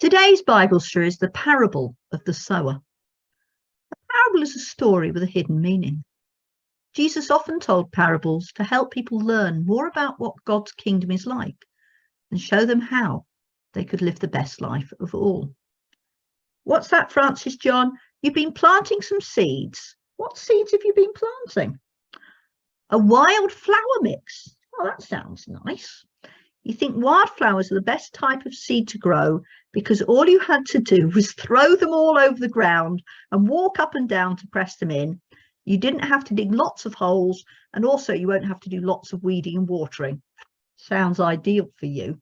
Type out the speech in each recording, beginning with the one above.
Today's Bible story is the parable of the sower. A parable is a story with a hidden meaning. Jesus often told parables to help people learn more about what God's kingdom is like and show them how they could live the best life of all. What's that, Francis John? You've been planting some seeds. What seeds have you been planting? A wild flower mix. Oh, that sounds nice. You think wildflowers are the best type of seed to grow because all you had to do was throw them all over the ground and walk up and down to press them in. You didn't have to dig lots of holes, and also you won't have to do lots of weeding and watering. Sounds ideal for you.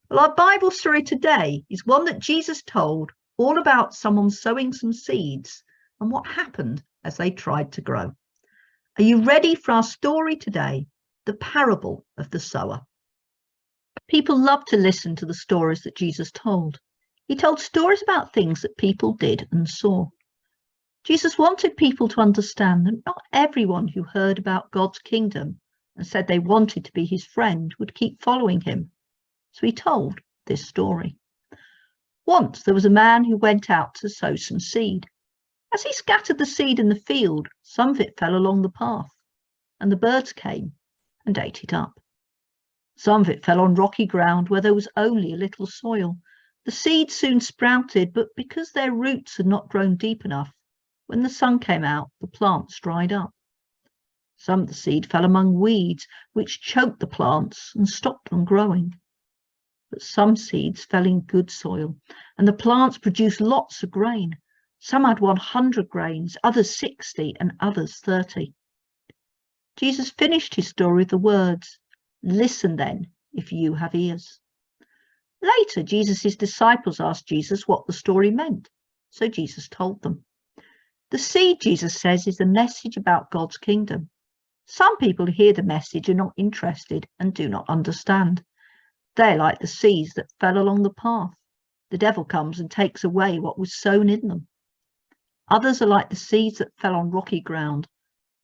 Well, our Bible story today is one that Jesus told, all about someone sowing some seeds and what happened as they tried to grow. Are you ready for our story today? The parable of the sower. People love to listen to the stories that Jesus told. He told stories about things that people did and saw. Jesus wanted people to understand that not everyone who heard about God's kingdom and said they wanted to be his friend would keep following him. So he told this story. Once there was a man who went out to sow some seed. As he scattered the seed in the field, some of it fell along the path, and the birds came and ate it up. Some of it fell on rocky ground where there was only a little soil. The seed soon sprouted, but because their roots had not grown deep enough, when the sun came out, the plants dried up. Some of the seed fell among weeds, which choked the plants and stopped them growing. But some seeds fell in good soil, and the plants produced lots of grain. Some had 100 grains, others 60, and others 30. Jesus finished his story with the words, "Listen then, if you have ears." Later, Jesus' disciples asked Jesus what the story meant, so Jesus told them. The seed, Jesus says, is the message about God's kingdom. Some people hear the message are not interested and do not understand. They're like the seeds that fell along the path. The devil comes and takes away what was sown in them. Others are like the seeds that fell on rocky ground.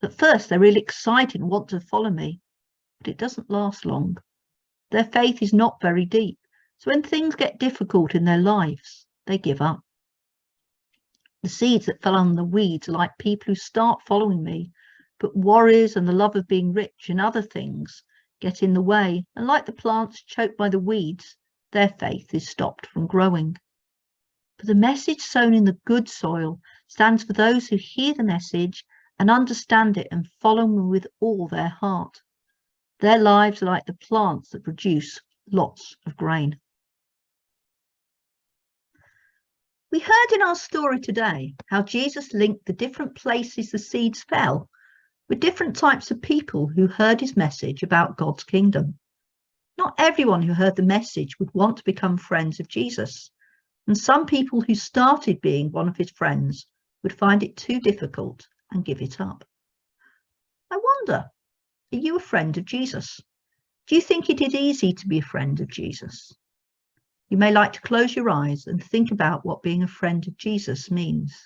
At first, they're really excited and want to follow me, but it doesn't last long. Their faith is not very deep, so when things get difficult in their lives, they give up. The seeds that fell on the weeds are like people who start following me, but worries and the love of being rich and other things get in the way, and like the plants choked by the weeds, their faith is stopped from growing. But the message sown in the good soil stands for those who hear the message and understand it and follow them with all their heart. Their lives are like the plants that produce lots of grain. We heard in our story today how Jesus linked the different places the seeds fell with different types of people who heard his message about God's kingdom. Not everyone who heard the message would want to become friends of Jesus, and some people who started being one of his friends would find it too difficult and give it up. I wonder, are you a friend of Jesus? Do you think it is easy to be a friend of Jesus? You may like to close your eyes and think about what being a friend of Jesus means.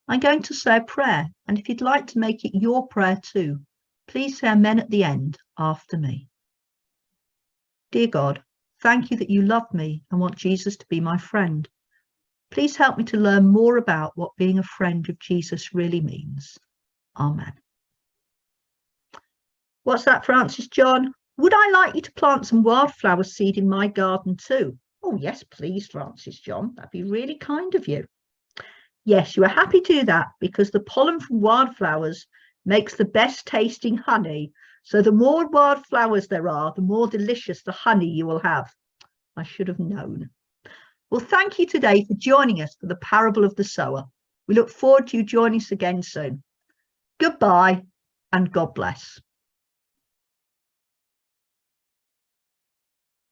I'm going to say a prayer, and if you'd like to make it your prayer too, please say amen at the end after me. Dear God, thank you that you love me and want Jesus to be my friend. Please help me to learn more about what being a friend of Jesus really means. Amen. What's that, Francis John? Would I like you to plant some wildflower seed in my garden too? Oh, yes, please, Francis John. That'd be really kind of you. Yes, you are happy to do that because the pollen from wildflowers makes the best tasting honey. So the more wildflowers there are, the more delicious the honey you will have. I should have known. Well, thank you today for joining us for the parable of the sower. We look forward to you joining us again soon. Goodbye and God bless.